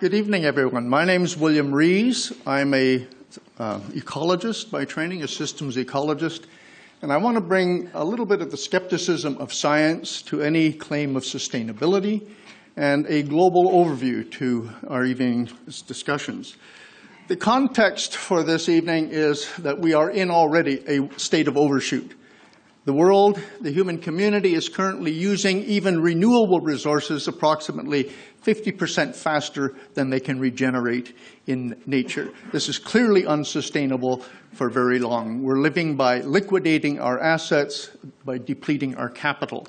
Good evening, everyone. My name is William Rees. I'm an ecologist by training, a systems ecologist, and I want to bring a little bit of the skepticism of science to any claim of sustainability and a global overview to our evening's discussions. The context for this evening is that we are in already a state of overshoot. The world, the human community, is currently using even renewable resources approximately 50% faster than they can regenerate in nature. This is clearly unsustainable for very long. We're living by liquidating our assets, by depleting our capital.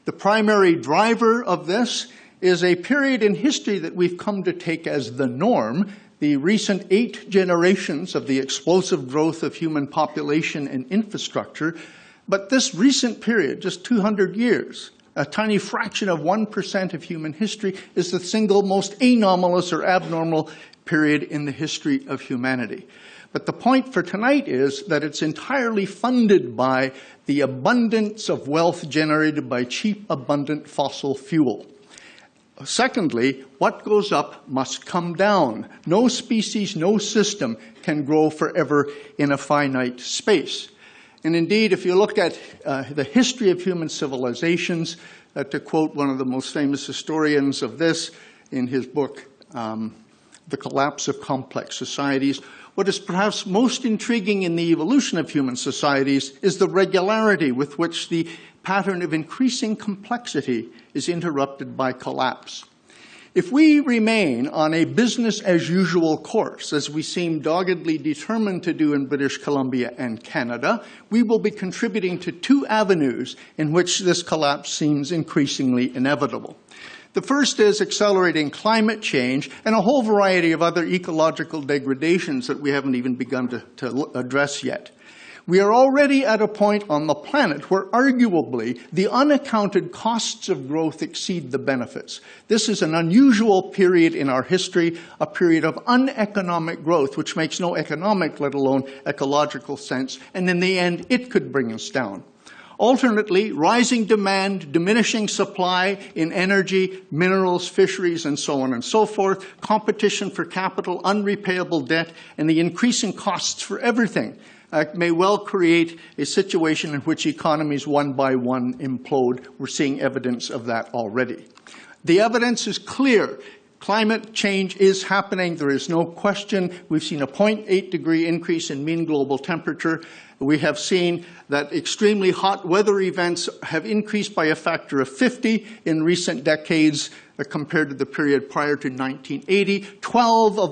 The primary driver of this is a period in history that we've come to take as the norm. The recent 8 generations of the explosive growth of human population and infrastructure. But this recent period, just 200 years, a tiny fraction of 1% of human history, is the single most anomalous or abnormal period in the history of humanity. But the point for tonight is that it's entirely funded by the abundance of wealth generated by cheap, abundant fossil fuel. Secondly, what goes up must come down. No species, no system can grow forever in a finite space. And indeed, if you look at the history of human civilizations, to quote one of the most famous historians of this in his book, The Collapse of Complex Societies, what is perhaps most intriguing in the evolution of human societies is the regularity with which the pattern of increasing complexity is interrupted by collapse. If we remain on a business-as-usual course, as we seem doggedly determined to do in British Columbia and Canada, we will be contributing to 2 avenues in which this collapse seems increasingly inevitable. The first is accelerating climate change and a whole variety of other ecological degradations that we haven't even begun to address yet. We are already at a point on the planet where arguably the unaccounted costs of growth exceed the benefits. This is an unusual period in our history, a period of uneconomic growth, which makes no economic, let alone ecological sense, and in the end, it could bring us down. Alternately, rising demand, diminishing supply in energy, minerals, fisheries, and so on and so forth, competition for capital, unrepayable debt, and the increasing costs for everything may well create a situation in which economies one by one implode. We're seeing evidence of that already. The evidence is clear. Climate change is happening. There is no question. We've seen a 0.8 degree increase in mean global temperature. We have seen that extremely hot weather events have increased by a factor of 50 in recent decades compared to the period prior to 1980. 12 of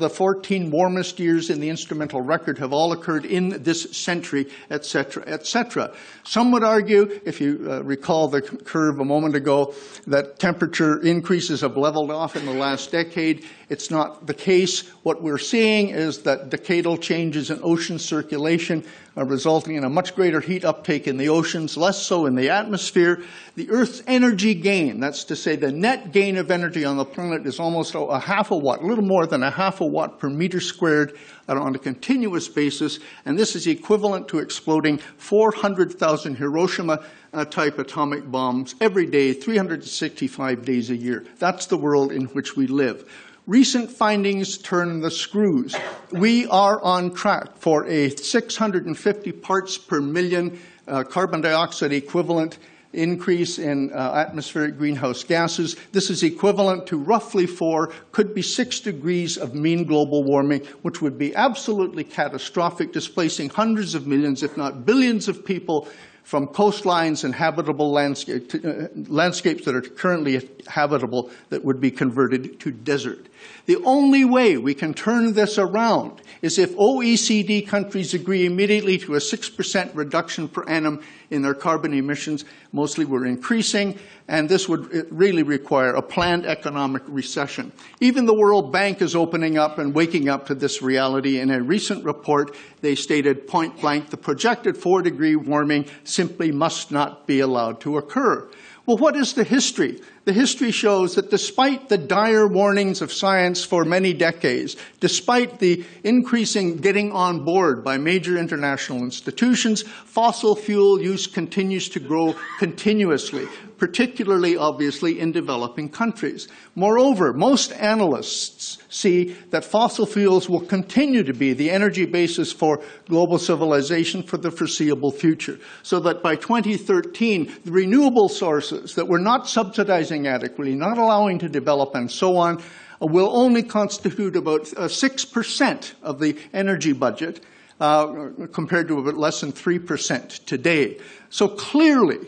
the 14 warmest years in the instrumental record have all occurred in this century, et cetera, et cetera. Some would argue, if you recall the curve a moment ago, that temperature increases have leveled off in the last decade. It's not the case. What we're seeing is that decadal changes in ocean circulation are resulting in a much greater heat uptake in the oceans, less so in the atmosphere. The Earth's energy gain, that's to say the net gain of energy on the planet, is almost a half a watt, a little more than a half a watt per meter squared on a continuous basis, and this is equivalent to exploding 400,000 Hiroshima-type atomic bombs every day, 365 days a year. That's the world in which we live. Recent findings turn the screws. We are on track for a 650 parts per million carbon dioxide equivalent increase in atmospheric greenhouse gases. This is equivalent to roughly 4, could be 6 degrees of mean global warming, which would be absolutely catastrophic, displacing hundreds of millions, if not billions of people from coastlines and habitable landscapes that are currently habitable that would be converted to desert. The only way we can turn this around is if OECD countries agree immediately to a 6% reduction per annum in their carbon emissions. Mostly we're increasing, and this would really require a planned economic recession. Even the World Bank is opening up and waking up to this reality. In a recent report, they stated point blank, the projected 4-degree warming simply must not be allowed to occur. Well, what is the history? The history shows that despite the dire warnings of science for many decades, despite the increasing getting on board by major international institutions, fossil fuel use continues to grow continuously. particularly obviously in developing countries. Moreover, most analysts see that fossil fuels will continue to be the energy basis for global civilization for the foreseeable future, so that by 2013, the renewable sources that we're not subsidizing adequately, not allowing to develop and so on, will only constitute about 6% of the energy budget, compared to about less than 3% today. So clearly,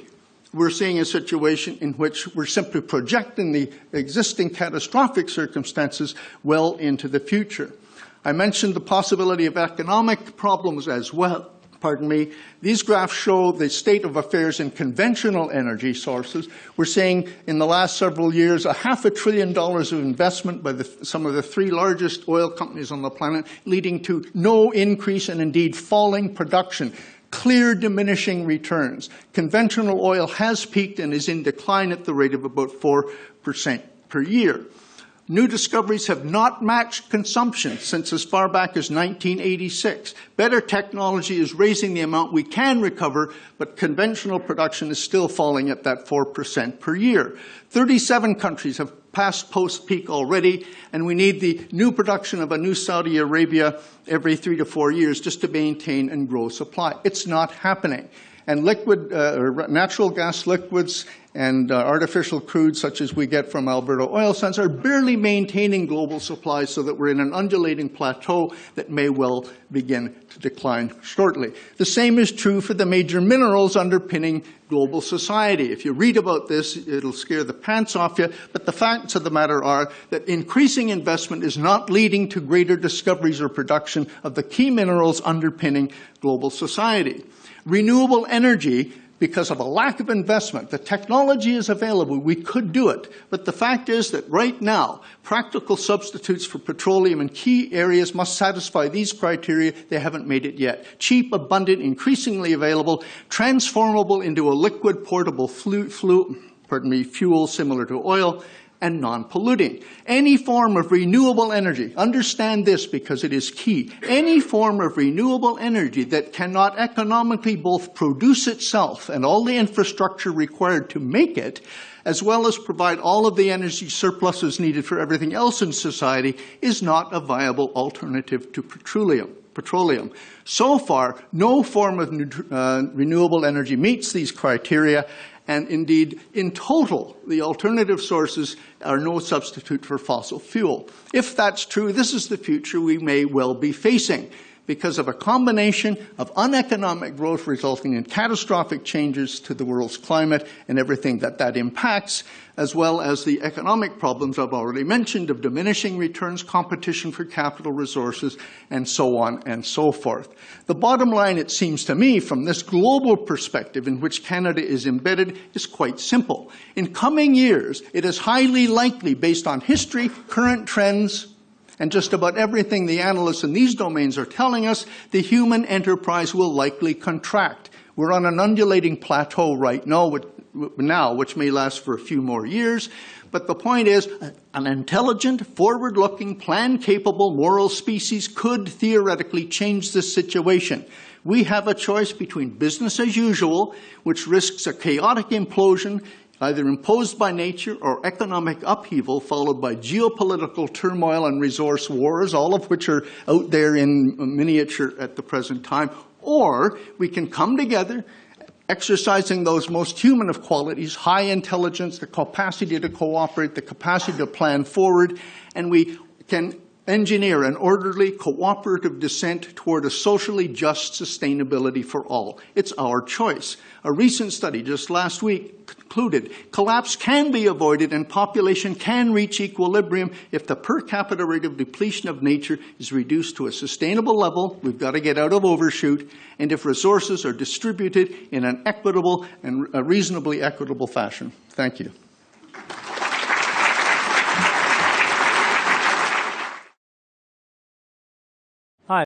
we're seeing a situation in which we're simply projecting the existing catastrophic circumstances well into the future. I mentioned the possibility of economic problems as well. Pardon me. These graphs show the state of affairs in conventional energy sources. We're seeing in the last several years $500 billion of investment by some of the three largest oil companies on the planet, leading to no increase and indeed falling production. Clear diminishing returns. Conventional oil has peaked and is in decline at the rate of about 4% per year. New discoveries have not matched consumption since as far back as 1986. Better technology is raising the amount we can recover, but conventional production is still falling at that 4% per year. 37 countries have passed post-peak already, and we need the new production of a new Saudi Arabia every 3 to 4 years just to maintain and grow supply. It's not happening. And natural gas liquids and artificial crude, such as we get from Alberta oil sands, are barely maintaining global supply, so that we're in an undulating plateau that may well begin to decline shortly. The same is true for the major minerals underpinning global society. If you read about this, it'll scare the pants off you, but the facts of the matter are that increasing investment is not leading to greater discoveries or production of the key minerals underpinning global society. Renewable energy, because of a lack of investment, the technology is available, we could do it. But the fact is that right now, practical substitutes for petroleum in key areas must satisfy these criteria. They haven't made it yet. Cheap, abundant, increasingly available, transformable into a liquid portable fuel similar to oil, and non-polluting. Any form of renewable energy, understand this because it is key, any form of renewable energy that cannot economically both produce itself and all the infrastructure required to make it, as well as provide all of the energy surpluses needed for everything else in society, is not a viable alternative to petroleum. So far, no form of renewable energy meets these criteria, and indeed, in total, the alternative sources are no substitute for fossil fuel. If that's true, this is the future we may well be facing, because of a combination of uneconomic growth resulting in catastrophic changes to the world's climate and everything that impacts, as well as the economic problems I've already mentioned of diminishing returns, competition for capital resources, and so on and so forth. The bottom line, it seems to me, from this global perspective in which Canada is embedded, is quite simple. In coming years, it is highly likely, based on history, current trends, and just about everything the analysts in these domains are telling us, the human enterprise will likely contract. We're on an undulating plateau right now, which may last for a few more years. But the point is, an intelligent, forward-looking, plan-capable, moral species could theoretically change this situation. We have a choice between business as usual, which risks a chaotic implosion, either imposed by nature or economic upheaval, followed by geopolitical turmoil and resource wars, all of which are out there in miniature at the present time. Or we can come together, exercising those most human of qualities, high intelligence, the capacity to cooperate, the capacity to plan forward, and we can engineer an orderly, cooperative descent toward a socially just sustainability for all. It's our choice. A recent study just last week concluded collapse can be avoided and population can reach equilibrium if the per capita rate of depletion of nature is reduced to a sustainable level. We've got to get out of overshoot, and if resources are distributed in an equitable and a reasonably equitable fashion. Thank you.